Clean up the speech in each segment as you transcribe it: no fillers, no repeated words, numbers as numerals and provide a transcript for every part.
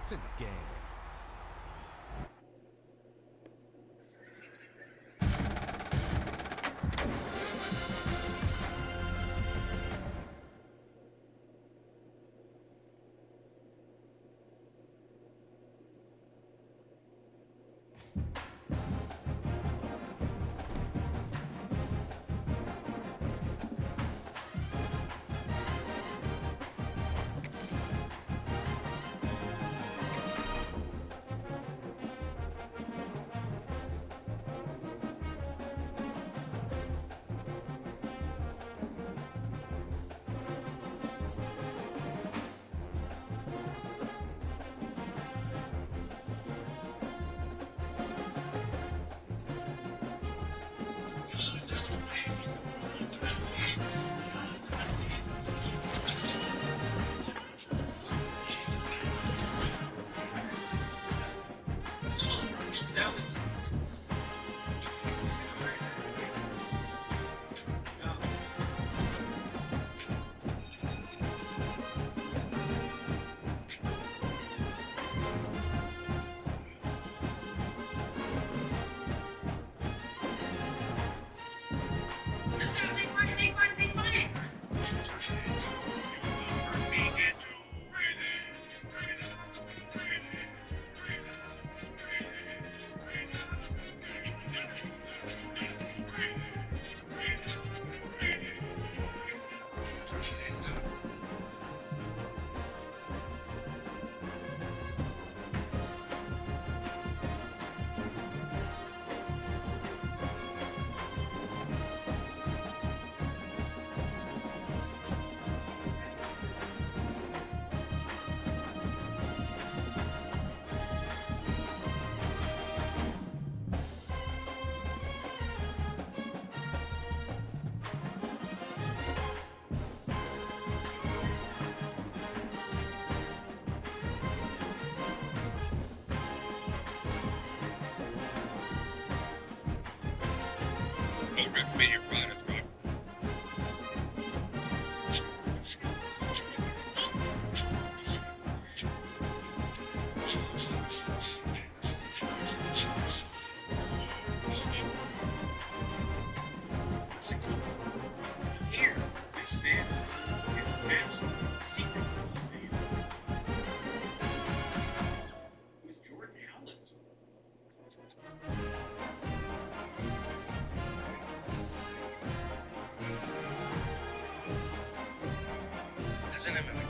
It's in the game. Recommend your product, bro. Here, this man is massive secrets of the man. Who's Jordan Howland? This is an MMA.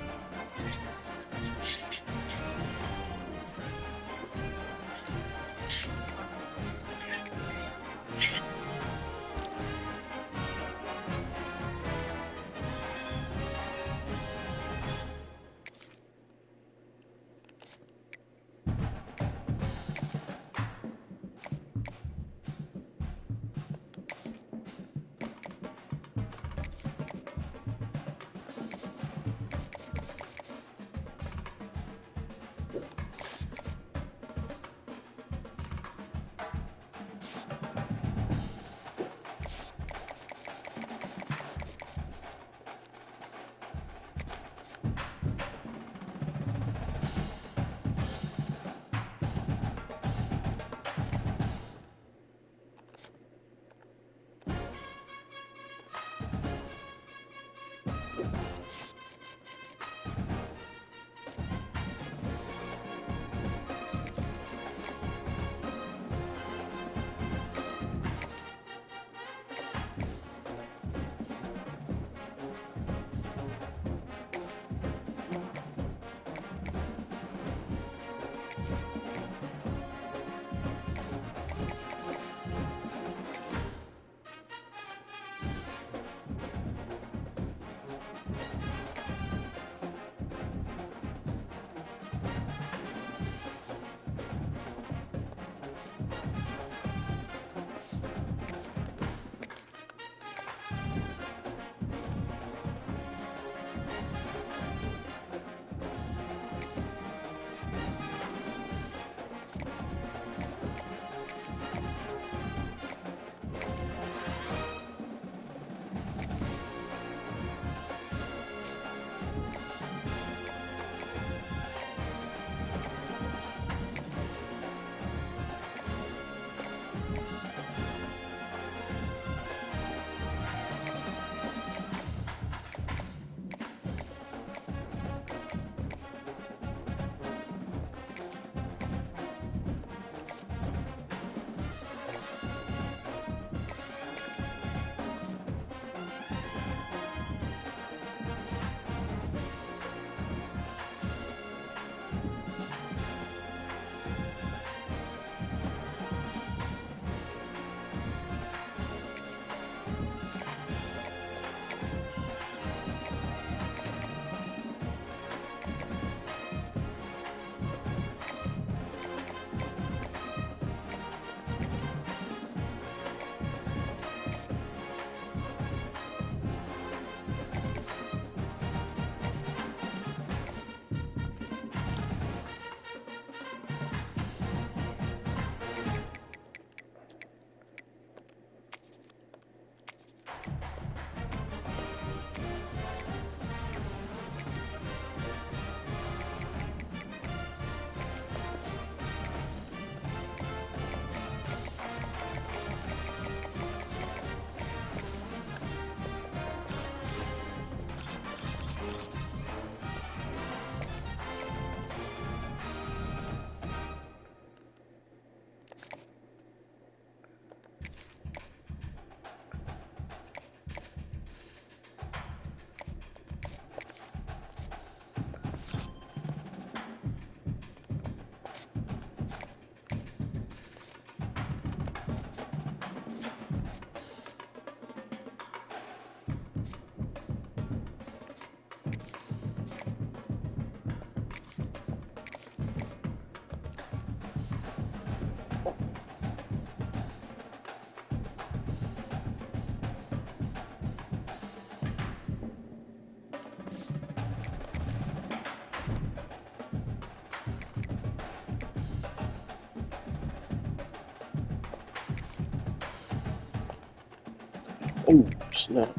Oh, snap.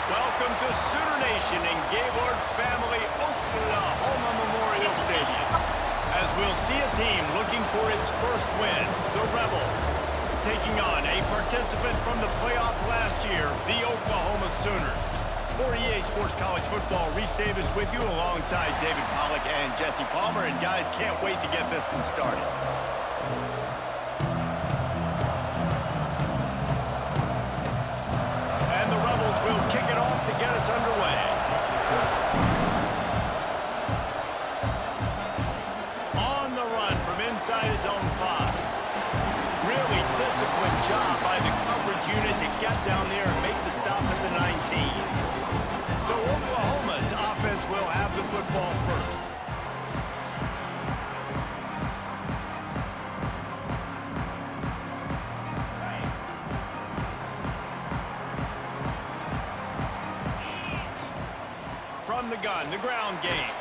Welcome to Sooner Nation and Gaylord Family Oklahoma Memorial Stadium. As we'll see a team looking for its first win, the Rebels, taking on a participant from the playoff last year, the Oklahoma Sooners. For EA Sports College Football, Reese Davis with you alongside David Pollack and Jesse Palmer. And guys, can't wait to get this one started. And the Rebels will kick it off to get us underway. On the run from inside his own 5. Really disciplined job by the coverage unit to get down there and make the stop at the 19. So Oklahoma's offense will have the football first. From the gun, the ground game.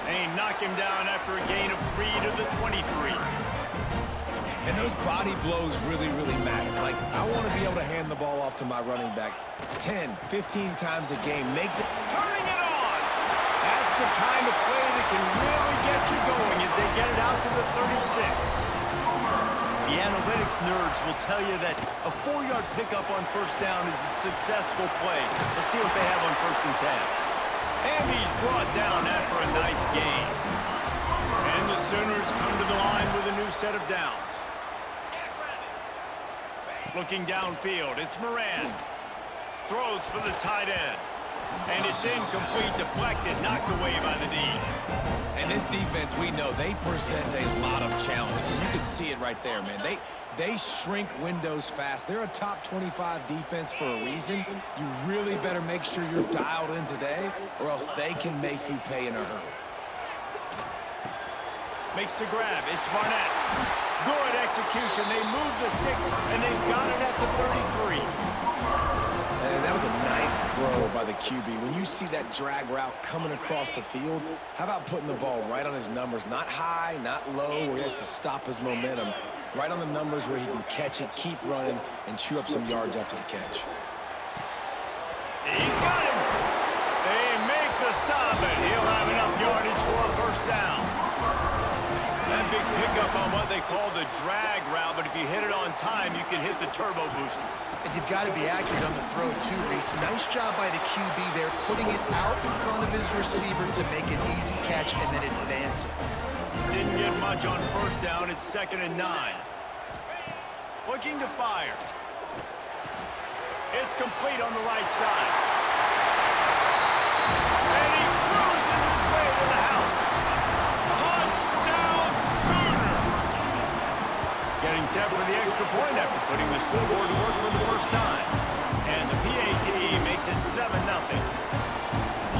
They knock him down after a gain of 3 to the 23. And those body blows really, really matter. Like, I want to be able to hand the ball off to my running back 10, 15 times a game. Turning it on! That's the kind of play that can really get you going as they get it out to the 36. The analytics nerds will tell you that a 4-yard pickup on first down is a successful play. Let's see what they have on 1st and 10. And he's brought down after a nice gain. And the Sooners come to the line with a new set of downs. Looking downfield, it's Moran. Throws for the tight end. And it's incomplete, deflected, knocked away by the D. And this defense, we know, they present a lot of challenges. And you can see it right there, man. They shrink windows fast. They're a top 25 defense for a reason. You really better make sure you're dialed in today, or else they can make you pay in a hurry. Makes the grab. It's Barnett. Good execution. They move the sticks, and they've got it at the 33. And that was a nice throw by the QB. When you see that drag route coming across the field, how about putting the ball right on his numbers? Not high, not low, where he has to stop his momentum. Right on the numbers where he can catch it, keep running, and chew up some yards after the catch. He's got him. They make the stop, and he'll have enough yardage for a first down. That big pickup on what they call the drag route, but if you hit it on time, you can hit the turbo boosters. And you've got to be accurate on the throw, too, Reese. Nice job by the QB there, putting it out in front of his receiver to make an easy catch and then advance it. Didn't get much on first down. It's 2nd and 9. Looking to fire. It's complete on the right side. And he cruises his way to the house. Touchdown Sooners! Getting set for the extra point after putting the scoreboard to work for the first time. And the PAT makes it 7-0.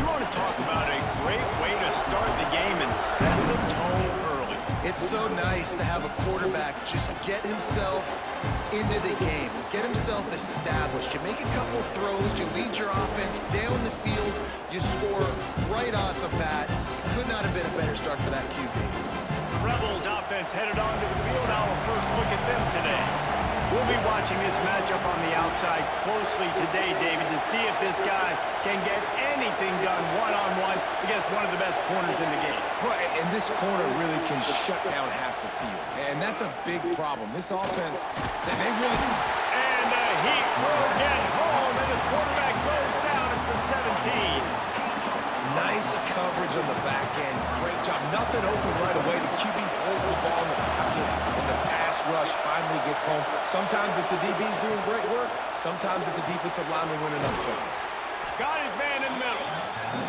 You want to talk about a great way to start the game and set the tone early. It's so nice to have a quarterback just get himself into the game, get himself established. You make a couple throws, you lead your offense down the field, you score right off the bat. Could not have been a better start for that QB. The Rebels offense headed onto the field. Our first look at them today. We'll be watching this matchup on the outside closely today, David, to see if this guy can get anything done one-on-one against one of the best corners in the game. Well, and this corner really can shut down half the field. And that's a big problem. This offense, they really... And the Heat will get home, and the quarterback goes down at the 17. Nice coverage on the back end. Great job. Nothing open right away. The QB holds the ball in the pocket, and the pass rush finally gets home. Sometimes it's the DBs doing great work. Sometimes it's the defensive lineman winning up front. Got his man in the middle.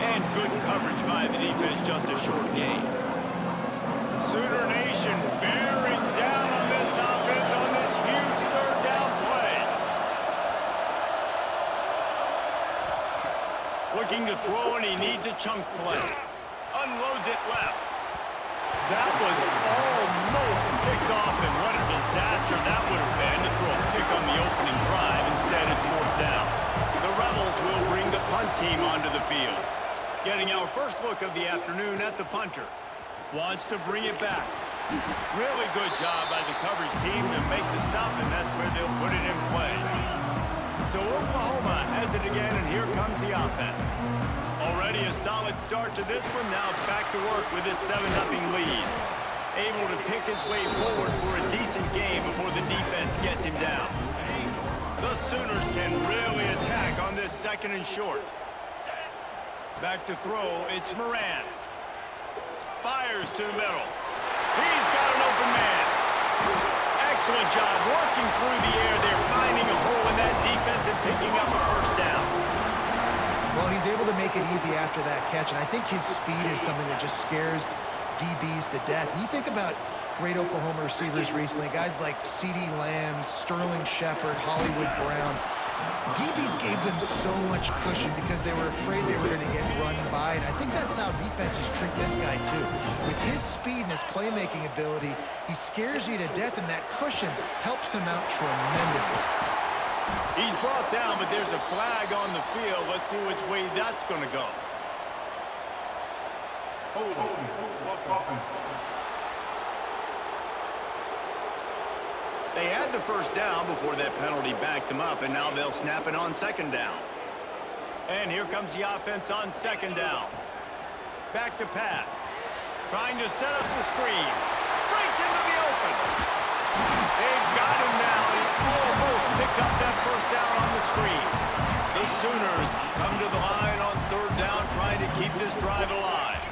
And good coverage by the defense, just a short gain. Sooner Nation bearing down on this offense on this huge third down play. Looking to throw, and he needs a chunk play. Unloads it left. That was almost picked off, and what a disaster that would have been to throw a pick on the opening drive. Instead, it's 4th down. The Rebels will bring the punt team onto the field. Getting our first look of the afternoon at the punter. Wants to bring it back. Really good job by the coverage team to make the stop, and that's where they'll put it in play. So Oklahoma has it again, and here comes the offense. Already a solid start to this one. Now back to work with his 7-0 lead. Able to pick his way forward for a decent game before the defense gets him down. The Sooners can really attack on this 2nd and short. Back to throw, it's Moran. Fires to the middle. He's got an open man. Excellent job working through the air. They're finding a hole in that defense and picking up a 1st down. Well, he's able to make it easy after that catch, and I think his speed is something that just scares DBs to death. And you think about great Oklahoma receivers recently, guys like CeeDee Lamb, Sterling Shepard, Hollywood Brown. DBs gave them so much cushion because they were afraid they were going to get run by, and I think that's how defenses treat this guy too. With his speed and his playmaking ability, he scares you to death, and that cushion helps him out tremendously. He's brought down, but there's a flag on the field. Let's see which way that's going to go. They had the 1st down before that penalty backed them up, and now they'll snap it on 2nd down. And here comes the offense on 2nd down. Back to pass. Trying to set up the screen. Breaks into the open. They've got him now. He almost picked up that 1st down on the screen. The Sooners come to the line on 3rd down, trying to keep this drive alive.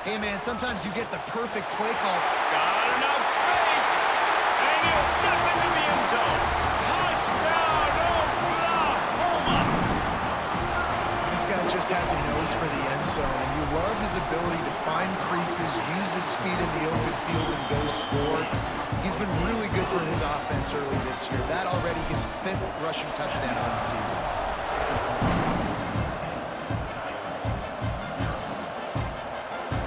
Hey, man, sometimes you get the perfect play call. Got enough space. And he'll step into the end zone. Touchdown, Oklahoma! This guy just has a nose for the end zone, and you love his ability to find creases, use his speed in the open field, and go score. He's been really good for his offense early this year. That already his 5th rushing touchdown on the season.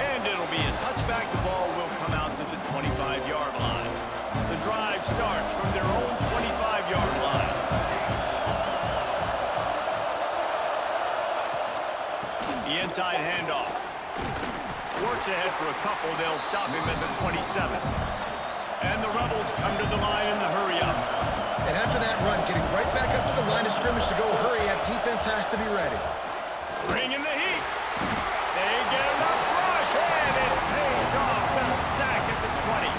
And it'll be a touchback. The ball will come out to the 25-yard line. The drive starts from their own 25-yard line. The inside handoff. Works ahead for a couple. They'll stop him at the 27. And the Rebels come to the line in the hurry-up. And after that run, getting right back up to the line of scrimmage to go hurry-up, defense has to be ready. Bringing the heat. They get enough rush, and it pays off. The sack at the 20.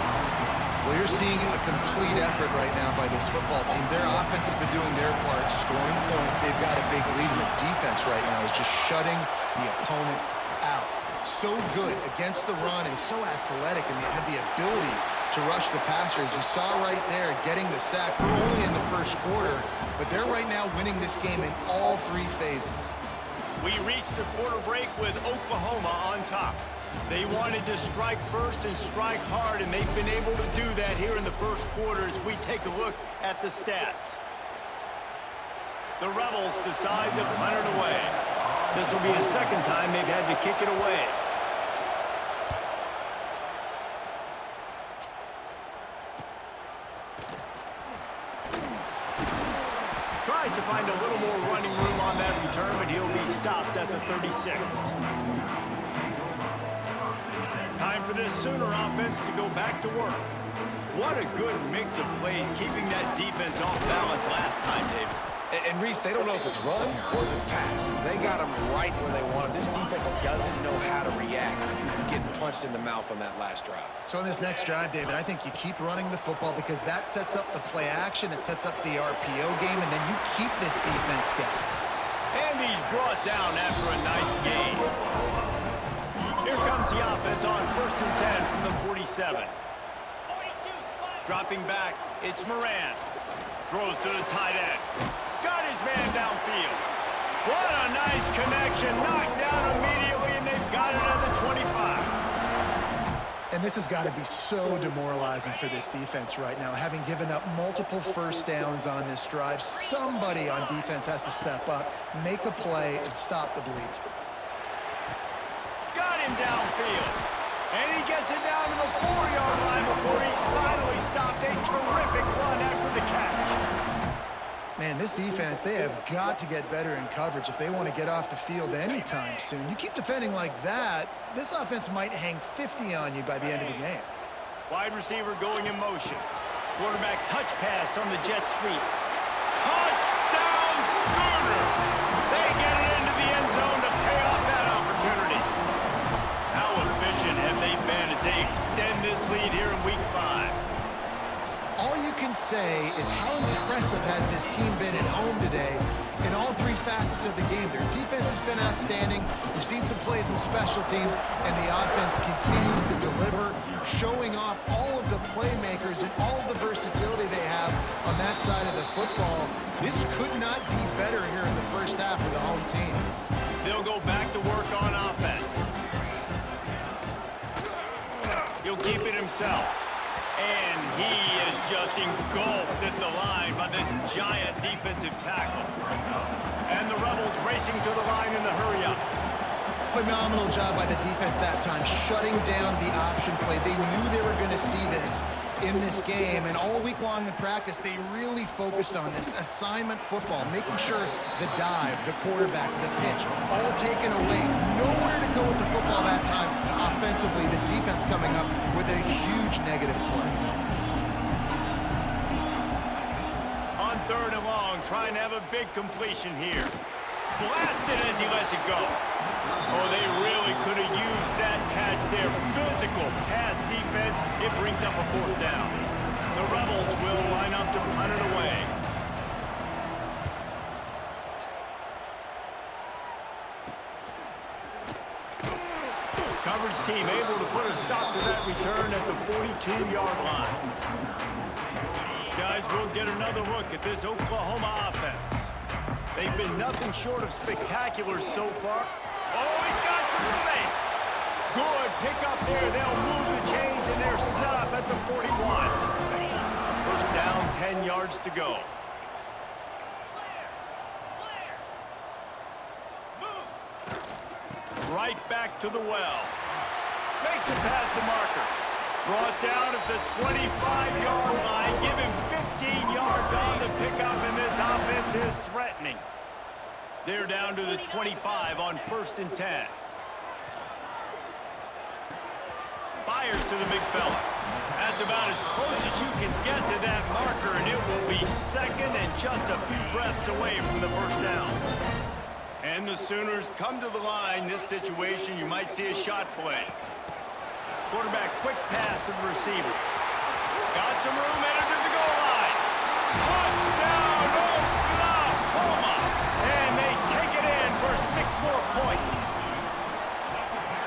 Well, you're seeing a complete effort right now by this football team. Their offense has been doing their part, scoring points. They've got a big lead, and the defense right now is just shutting the opponent out. So good against the run and so athletic, and they have the ability to rush the passer. As you saw right there, getting the sack. We're only in the 1st quarter, but they're right now winning this game in all 3 phases. We reached the quarter break with Oklahoma on top. They wanted to strike first and strike hard, and they've been able to do that here in the 1st quarter as we take a look at the stats. The Rebels decide to punt it away. This will be a 2nd time they've had to kick it away. Tries to find a little more running room on that return, but he'll be stopped at the 36. Time for this Sooner offense to go back to work. What a good mix of plays, keeping that defense off balance last time, David. And Reese, they don't know if it's run or if it's pass. They got them right where they want them. This defense doesn't know how to react to getting punched in the mouth on that last drive. So on this next drive, David, I think you keep running the football because that sets up the play action, it sets up the RPO game, and then you keep this defense guessing. And he's brought down after a nice gain. Here comes the offense on 1st and 10 from the 47. Dropping back, it's Moran. Throws to the tight end. Got his man downfield. What a nice connection. Knocked down immediately, and they've got it at the 25. And this has got to be so demoralizing for this defense right now, having given up multiple first downs on this drive. Somebody on defense has to step up, make a play, and stop the bleeding. Got him downfield. And he gets it down to the 4-yard line before he's finally stopped. A terrific run after the catch. Man, this defense, they have got to get better in coverage if they want to get off the field anytime soon. You keep defending like that, this offense might hang 50 on you by the end of the game. Wide receiver going in motion. Quarterback touch pass on the jet sweep. Touchdown Sooners! They get it into the end zone to pay off that opportunity. How efficient have they been as they extend this lead here in Week 5? All you can say is how impressive has this team been at home today in all three facets of the game. Their defense has been outstanding. We've seen some plays in special teams, and the offense continues to deliver, showing off all of the playmakers and all of the versatility they have on that side of the football. This could not be better here in the first half for the home team. They'll go back to work on offense. He'll keep it himself. And he is just engulfed at the line by this giant defensive tackle. And the Rebels racing to the line in the hurry-up. Phenomenal job by the defense that time, shutting down the option play. They knew they were going to see this in this game, and all week long in practice, they really focused on this assignment football, making sure the dive, the quarterback, the pitch, all taken away. Nowhere to go with the football that time. Offensively, the defense coming up with a huge negative play. On 3rd and long, trying to have a big completion here. Blasted as he lets it go. Oh, they really could have used that catch there. Physical pass defense. It brings up a 4th down. The Rebels will line up to punt it away. Coverage team able to put a stop to that return at the 42-yard line. Guys, we'll get another look at this Oklahoma offense. They've been nothing short of spectacular so far. Oh, he's got some space. Good pick up there. They'll move the chains, and they're set up at the 41. First down, 10 yards to go. Right back to the well. Makes it past the marker. Brought down at the 25-yard line. Give him 15 yards on the pickup, and this offense is threatening. They're down to the 25 on 1st and 10. Fires to the big fella. That's about as close as you can get to that marker, and it will be 2nd and just a few breaths away from the first down. And the Sooners come to the line. This situation, you might see a shot play. Quarterback, quick pass to the receiver. Got some room, entered to the goal line. Touchdown, Oklahoma! And they take it in for 6 more points.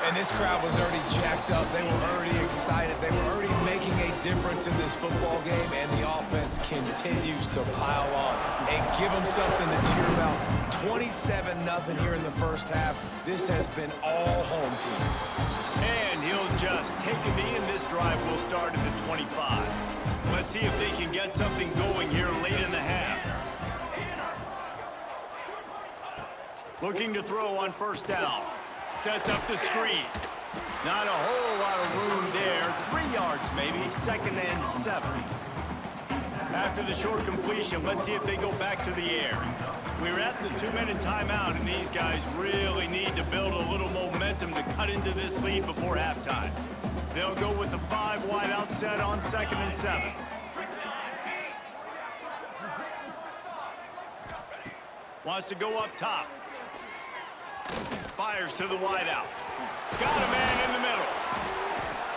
And this crowd was already jacked up. They were already excited. They were already making a difference in this football game, and the offense continues to pile on and give them something to cheer about. 27-0 here in the first half. This has been all home team. And he'll just take a knee, and this drive will start at the 25. Let's see if they can get something going here late in the half. Looking to throw on 1st down. Sets up the screen. Not a whole lot of room there. 3 yards maybe. 2nd and 7. After the short completion, let's see if they go back to the air. We're at the 2-minute timeout, and these guys really need to build a little momentum to cut into this lead before halftime. They'll go with the 5 wide out set on 2nd and 7. Wants to go up top. Fires to the wideout. Got a man in the middle.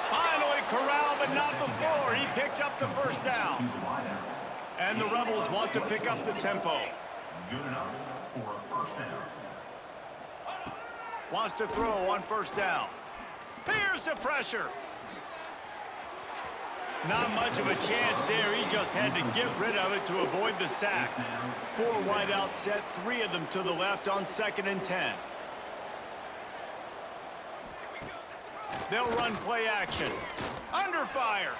Finally corralled, but not before. He picked up the 1st down. And the Rebels want to pick up the tempo. Wants to throw on 1st down. Here's the pressure. Not much of a chance there. He just had to get rid of it to avoid the sack. 4 wide out set, 3 of them to the left on 2nd and 10. They'll run play action. Under fire.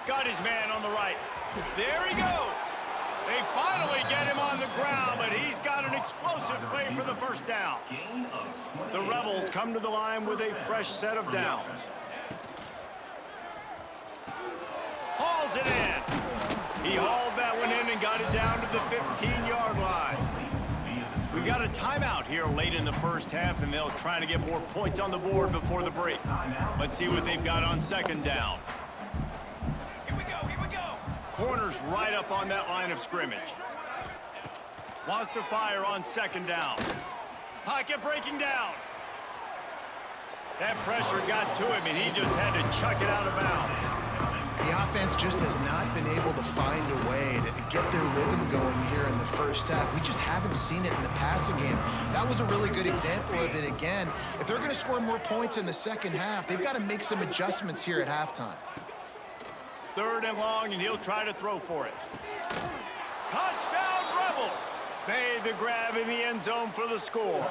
Got his man on the right. There he goes. They finally get him on the ground, but he's got an explosive play for the first down. The Rebels come to the line with a fresh set of downs. Hauls it in. He hauled that one in and got it down to the 15-yard line. We got a timeout here late in the first half, and they'll try to get more points on the board before the break. Let's see what they've got on second down. Corner's right up on that line of scrimmage. Wants to fire on second down. Pocket breaking down. That pressure got to him, and he just had to chuck it out of bounds. The offense just has not been able to find a way to get their rhythm going here in the first half. We just haven't seen it in the passing game. That was a really good example of it again. If they're going to score more points in the second half, they've got to make some adjustments here at halftime. Third and long, and he'll try to throw for it. Touchdown, Rebels! Made the grab in the end zone for the score.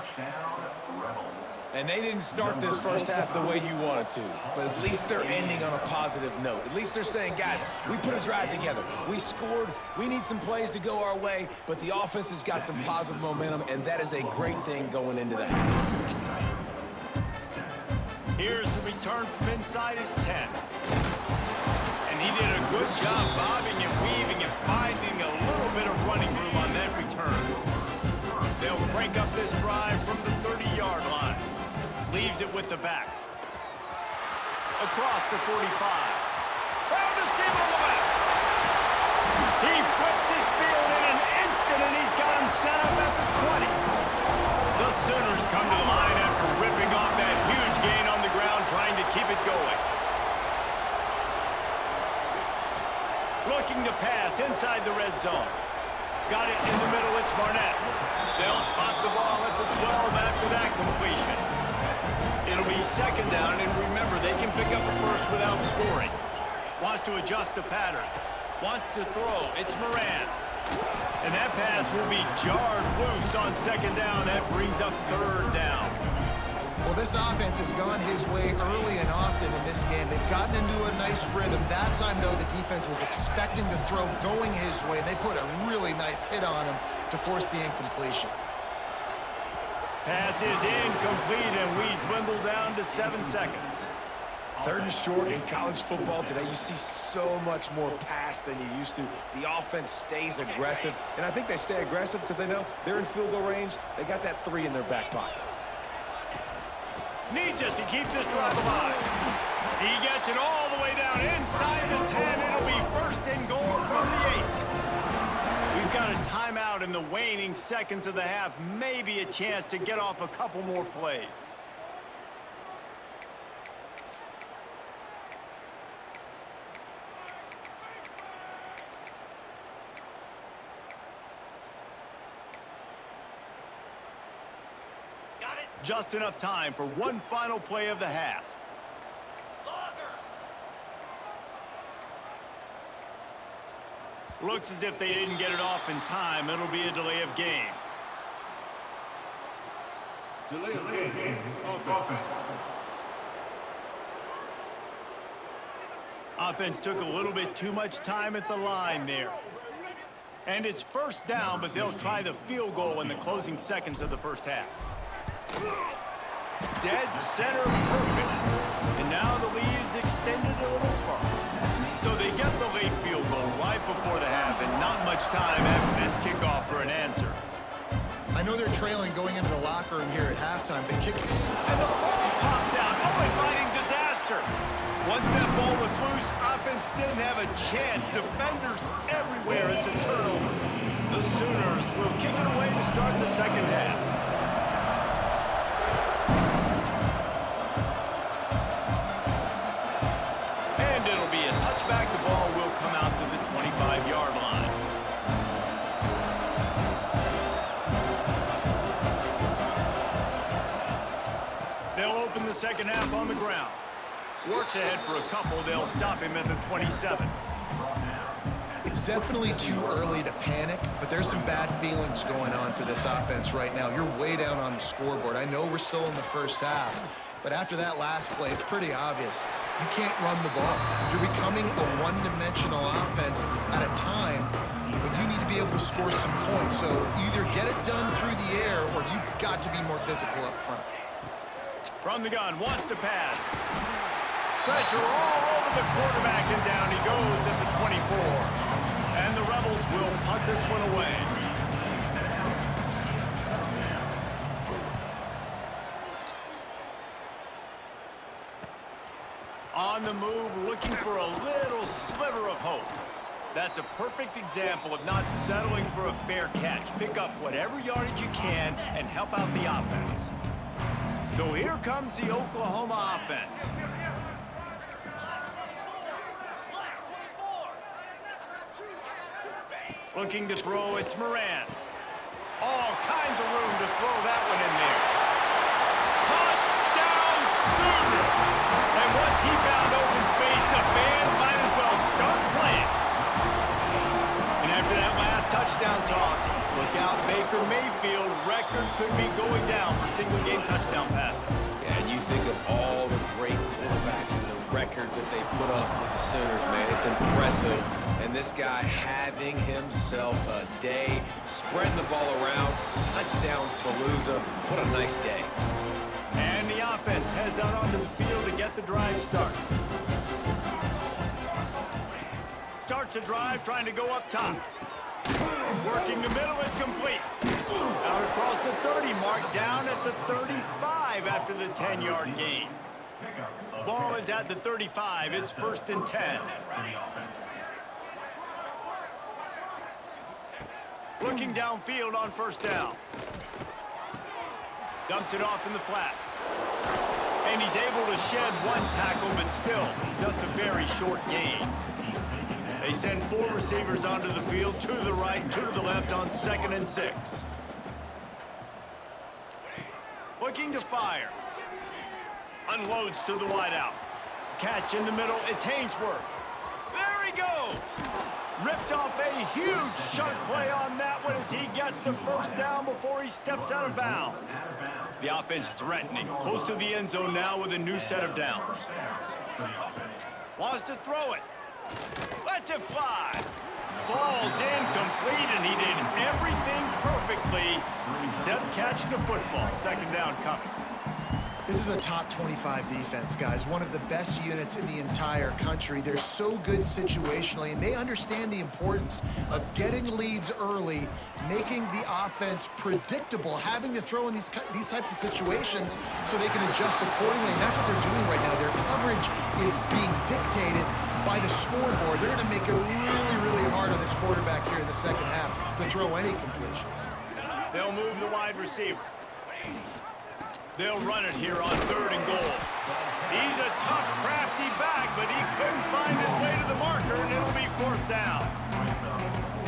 And they didn't start this first half the way you wanted to, but at least they're ending on a positive note. At least they're saying, guys, we put a drive together. We scored. We need some plays to go our way, but the offense has got some positive momentum, and that is a great thing going into the half. Here's the return from inside his 10. And he did a good job bobbing and weaving and finding a little bit of running room on that return. They'll crank up this drive from the 30-yard line. Leaves it with the back. Across the 45. Found a seam on the left. He flips his field in an instant, and he's got him set up at the 20. The Sooners come to the line after ripping off that huge gain on the ground, trying to keep it going. Looking to pass inside the red zone. Got it in the middle, it's Barnett. They'll spot the ball at the 12 after that completion. It'll be second down, and remember, they can pick up a first without scoring. Wants to adjust the pattern. Wants to throw. It's Moran. And that pass will be jarred loose on second down. That brings up third down. Well, this offense has gone his way early and often in this game. They've gotten into a nice rhythm. That time, though, the defense was expecting the throw going his way. They put a really nice hit on him to force the incompletion. Pass is incomplete, and we dwindle down to 7 seconds. Third and short in college football today, you see so much more pass than you used to. The offense stays aggressive, and I think they stay aggressive because they know they're in field goal range. They got that 3 in their back pocket. Needs it to keep this drive alive. He gets it all the way down inside the 10. It'll be first and goal from the 8. We've got a timeout in the waning seconds of the half. Maybe a chance to get off a couple more plays. Just enough time for one final play of the half. Looks as if they didn't get it off in time. It'll be a delay of game. Delay of game. Offense took a little bit too much time at the line there. And it's first down, but they'll try the field goal in the closing seconds of the first half. Dead center perfect. And now the lead is extended a little further. So they get the late field goal right before the half, and not much time after this kickoff for an answer. I know they're trailing going into the locker room here at halftime, but kicking. And the ball pops out. Oh, inviting disaster. Once that ball was loose, offense didn't have a chance. Defenders everywhere. It's a turnover. The Sooners will kick it away to start the second half. Back, the ball will come out to the 25-yard line. They'll open the second half on the ground. Works ahead for a couple. They'll stop him at the 27. It's definitely too early to panic, but there's some bad feelings going on for this offense right now. You're way down on the scoreboard. I know we're still in the first half, But after that last play, it's pretty obvious. You can't run the ball. You're becoming a one-dimensional offense at a time when you need to be able to score some points. So either get it done through the air or you've got to be more physical up front. From the gun, wants to pass. Pressure all over the quarterback, and down he goes at the 24. And the Rebels will punt this one away. On the move, looking for a little sliver of hope. That's a perfect example of not settling for a fair catch. Pick up whatever yardage you can and help out the offense. So here comes the Oklahoma offense. Looking to throw, it's Moran. All kinds of room to throw that one in there. Touchdown Sooners! And once he found open space, the band might as well start playing. And after that last touchdown toss, look out, Baker Mayfield. Record could be going down for single-game touchdown passes. Yeah, and you think of all the great quarterbacks and the records that they put up with the Sooners, man. It's impressive. And this guy having himself a day, spreading the ball around, touchdowns, Palooza. What a nice day. And the offense heads out onto the field to get the drive started. Starts a drive, trying to go up top. Working the middle, it's complete. Out across the 30 mark, down at the 35 after the 10-yard gain. Ball is at the 35. It's 1st and 10. Looking downfield on 1st down. Dumps it off in the flats. And he's able to shed one tackle, but still just a very short gain. They send 4 receivers onto the field, 2 to the right, 2 to the left on 2nd and 6. Looking to fire. Unloads to the wideout. Catch in the middle, it's Hainsworth. There he goes! Ripped off a huge chunk play on that one as he gets the 1st down before he steps out of bounds. The offense threatening, close to the end zone now with a new set of downs. Wants to throw it. Lets it fly. Falls incomplete, and he did everything perfectly except catch the football. 2nd down coming. This is a top 25 defense, guys. One of the best units in the entire country. They're so good situationally, and they understand the importance of getting leads early, making the offense predictable, having to throw in these types of situations so they can adjust accordingly. And that's what they're doing right now. Their coverage is being dictated by the scoreboard. They're going to make it really, really hard on this quarterback here in the 2nd half to throw any completions. They'll move the wide receiver. They'll run it here on 3rd and goal. He's a tough, crafty back, but he couldn't find his way to the marker, and it'll be 4th down.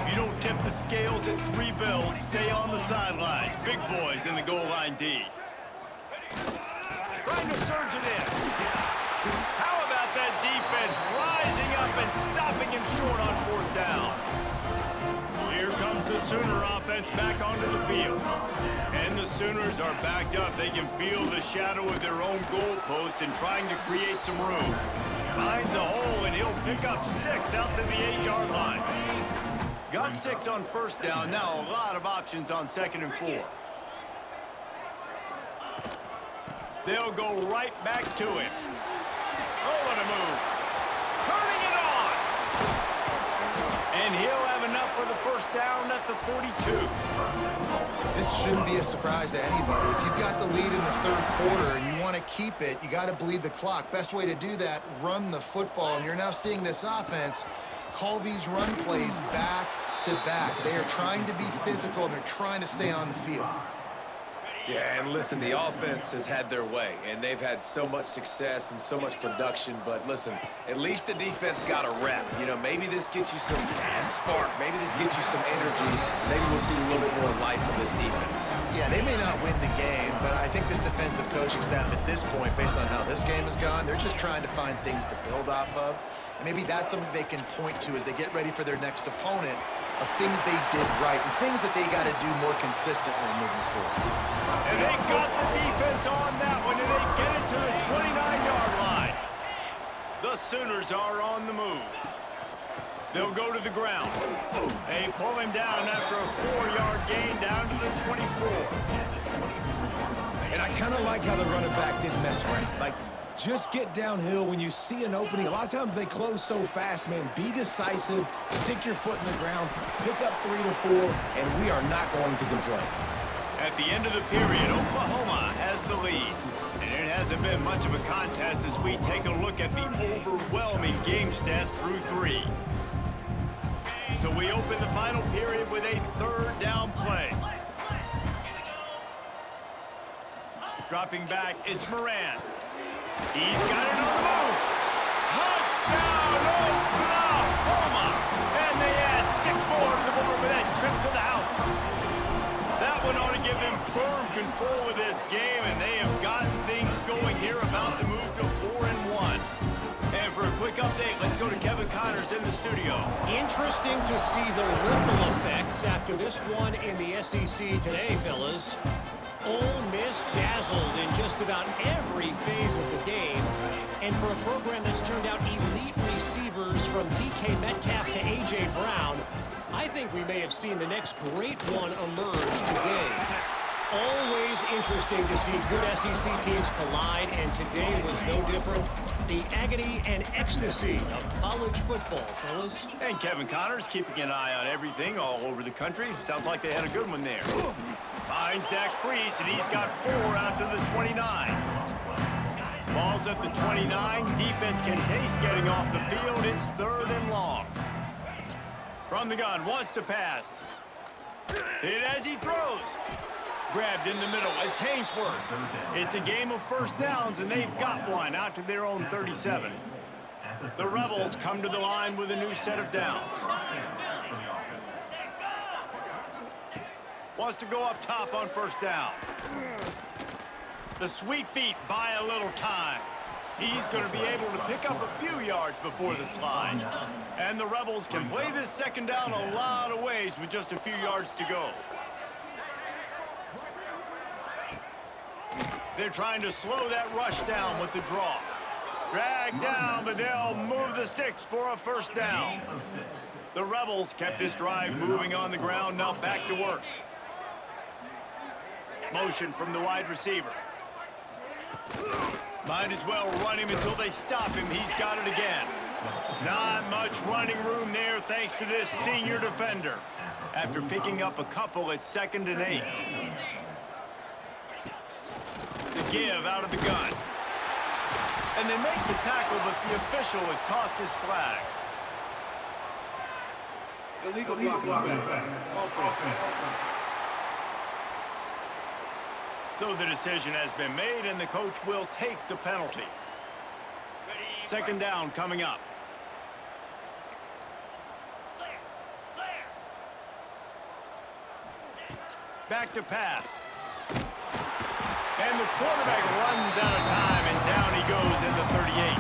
If you don't tip the scales at 3 bills, stay on the sidelines. Big boys in the goal line D. Trying to surge it in. How about that defense rising up and stopping him short on 4th down? Here comes the Sooner offense back onto the field. And the Sooners are backed up. They can feel the shadow of their own goalpost and trying to create some room. Finds a hole, and he'll pick up 6 out to the 8-yard line. Got 6 on 1st down. Now a lot of options on 2nd and 4. They'll go right back to him. Oh, what a move. Turning it on. And he'll have enough for the 1st down at the 42. This shouldn't be a surprise to anybody. If you've got the lead in the 3rd quarter and you want to keep it, you got to bleed the clock. Best way to do that, run the football. And you're now seeing this offense call these run plays back to back. They are trying to be physical, and they're trying to stay on the field. Yeah, and listen, the offense has had their way, and they've had so much success and so much production, but listen, at least the defense got a rep. You know, maybe this gets you some spark. Maybe this gets you some energy. Maybe we'll see a little bit more life from this defense. Yeah, they may not win the game, but I think this defensive coaching staff at this point, based on how this game has gone, they're just trying to find things to build off of. And maybe that's something they can point to as they get ready for their next opponent, of things they did right and things that they got to do more consistently moving forward. And they got the defense on that one, and they get it to the The Sooners are on the move. They'll go to the ground. They pull him down after a 4-yard gain down to the 24. And I kind of like how the running back didn't mess around. Like, just get downhill when you see an opening. A lot of times they close so fast, man. Be decisive, stick your foot in the ground, pick up 3 to 4, and we are not going to complain. At the end of the period, Oklahoma has the lead. And it hasn't been much of a contest as we take a look at the overwhelming game stats through 3. So we open the final period with a 3rd down play. Dropping back, it's Moran. He's got it on the move. Touchdown, Oklahoma! And they add 6 more to the board with that trip to the house. That one ought to give them firm control of this game, and they have gotten things going here, about to move to 4-1. And for a quick update, let's go to Kevin Connors in the studio. Interesting to see the ripple effects after this one in the SEC today, fellas. Ole Miss dazzled in just about every phase of the game. And for a program that's turned out elite receivers from DK Metcalf to A.J. Brown, I think we may have seen the next great one emerge today. Always interesting to see good SEC teams collide, and today was no different. The agony and ecstasy of college football, fellas. And Kevin Connors keeping an eye on everything all over the country. Sounds like they had a good one there. Finds that crease, and he's got 4 out to the 29. Ball's at the 29. Defense can taste getting off the field. It's 3rd and long. From the gun, wants to pass. Hit as he throws. Grabbed in the middle. It's Hainsworth. It's a game of first downs, and they've got one out to their own 37. The Rebels come to the line with a new set of downs. Wants to go up top on first down. The Sweet Feet buy a little time. He's going to be able to pick up a few yards before the slide. And the Rebels can play this 2nd down a lot of ways with just a few yards to go. They're trying to slow that rush down with the draw. Drag down, but they'll move the sticks for a 1st down. The Rebels kept this drive moving on the ground, now back to work. Motion from the wide receiver. Might as well run him until they stop him. He's got it again. Not much running room there thanks to this senior defender. After picking up a couple at 2nd and 8. The give out of the gun. And they make the tackle, but the official has tossed his flag. Illegal blocking back. So the decision has been made, and the coach will take the penalty. 2nd down coming up. Back to pass. And the quarterback runs out of time, and down he goes in the 38.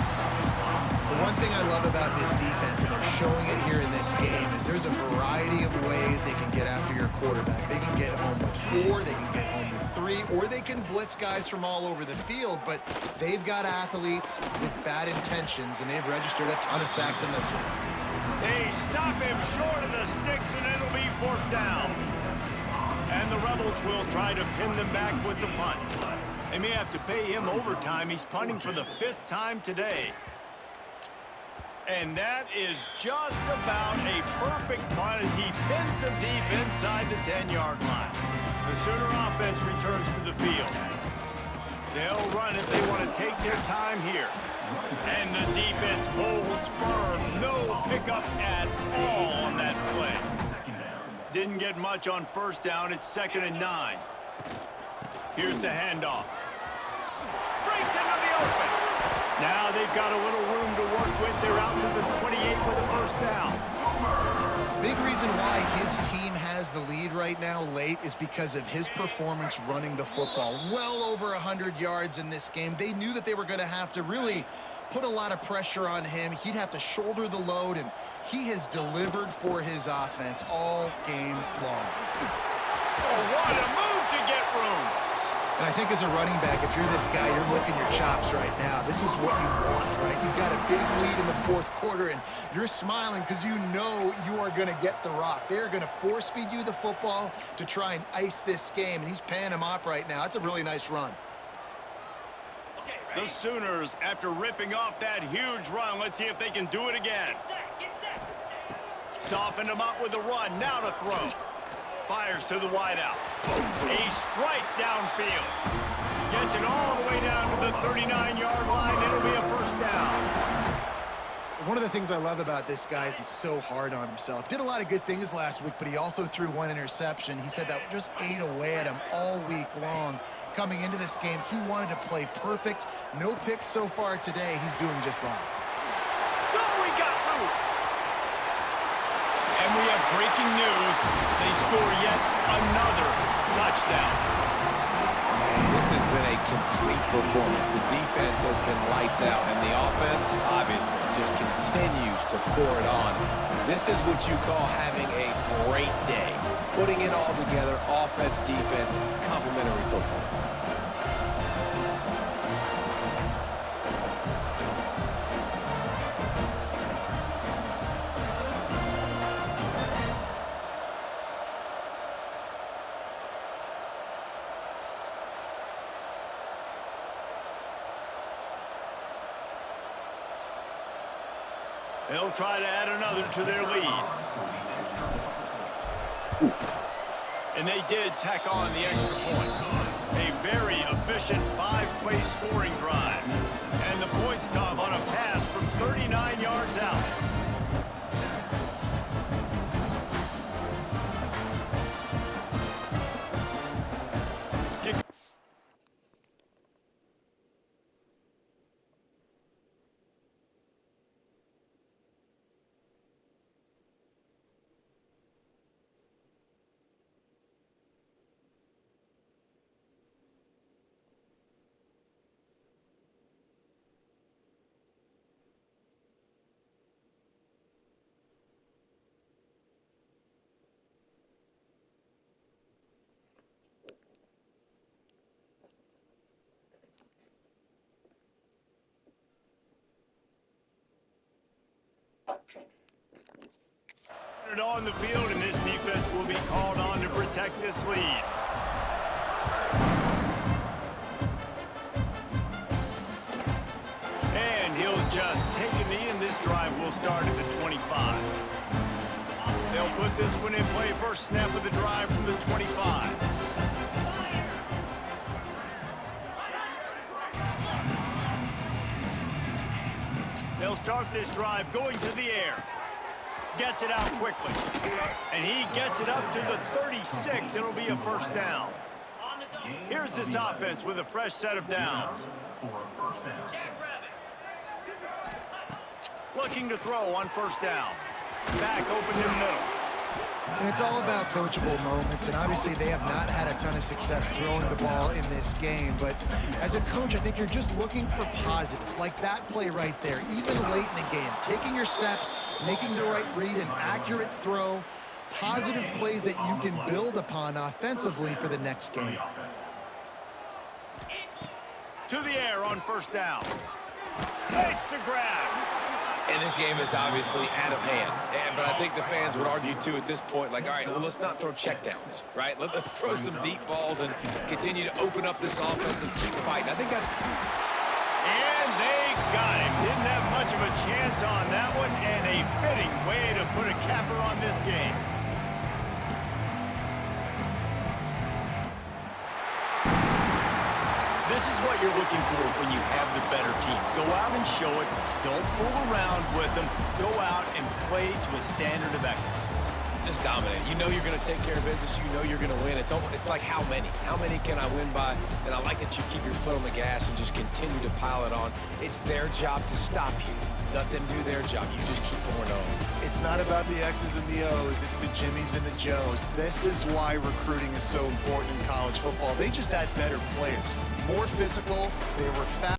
The one thing I love about this defense, and they're showing it here in this game, is there's a variety of ways they can get after your quarterback. They can get home with 4, they can get home with 3, or they can blitz guys from all over the field, but they've got athletes with bad intentions, and they've registered a ton of sacks in this one. They stop him short of the sticks, and it'll be 4th down. And the Rebels will try to pin them back with the punt. They may have to pay him overtime. He's punting for the 5th time today. And that is just about a perfect punt as he pins them deep inside the 10-yard line. The Sooner offense returns to the field. They'll run it. They want to take their time here. And the defense holds firm. No pickup at all on that play. Didn't get much on 1st down. It's 2nd and 9. Here's the handoff. Breaks into the open. Now they've got a little room to work with. They're out to the 28 with a 1st down. Big reason why his team has the lead right now late is because of his performance running the football. Well over 100 yards in this game. They knew that they were going to have to really put a lot of pressure on him. He'd have to shoulder the load, and he has delivered for his offense all game long. Oh, what a move to get room. And I think as a running back, if you're this guy, you're licking your chops right now. This is what you want, right? You've got a big lead in the fourth quarter, and you're smiling because you know you are going to get the rock. They're going to force-feed you the football to try and ice this game, and he's paying him off right now. It's a really nice run. The Sooners, after ripping off that huge run, let's see if they can do it again. Softened him up with the run, now to throw. Fires to the wideout. A strike downfield. Gets it all the way down to the 39-yard line. It'll be a first down. One of the things I love about this guy is he's so hard on himself. Did a lot of good things last week, but he also threw one interception. He said that just ate away at him all week long. Coming into this game, he wanted to play perfect. No picks so far today. He's doing just that. Oh, he got loose. And we have breaking news. They score yet another touchdown. Man, this has been a complete performance. The defense has been lights out, and the offense, obviously, just continues to pour it on. This is what you call having a great day. Putting it all together, offense, defense, complementary football. They'll try to add another to their lead. And they did tack on the extra point. A very efficient 5-play scoring drive. And the points come on a pass from 39 yards out. On the field, and this defense will be called on to protect this lead. And he'll just take a knee, and this drive will start at the 25. They'll put this one in play. First snap of the drive from the 25. They'll start this drive going to the air. Gets it out quickly. And he gets it up to the 36. It'll be a first down. Here's this offense with a fresh set of downs. Looking to throw on first down. Back open in the middle. And it's all about coachable moments, and obviously they have not had a ton of success throwing the ball in this game. But as a coach, I think you're just looking for positives, like that play right there, even late in the game. Taking your steps, making the right read, an accurate throw, positive plays that you can build upon offensively for the next game. To the air on first down. Makes the grab. And this game is obviously out of hand. But I think the fans would argue, too, at this point, like, all right, well, let's not throw checkdowns, right? Let's throw some deep balls and continue to open up this offense and keep fighting. I think that's... And they got him. Didn't have much of a chance on that one, and a fitting way to put a capper on this game. This is what you're looking for when you have the better team. Go out and show it. Don't fool around with them. Go out and play to a standard of excellence. Just dominate. You know you're going to take care of business. You know you're going to win. It's like how many? How many can I win by? And I like that you keep your foot on the gas and just continue to pile it on. It's their job to stop you. Let them do their job. You just keep pouring on. It's not about the X's and the O's. It's the Jimmies and the Joes. This is why recruiting is so important in college football. They just had better players. More physical. They were fast.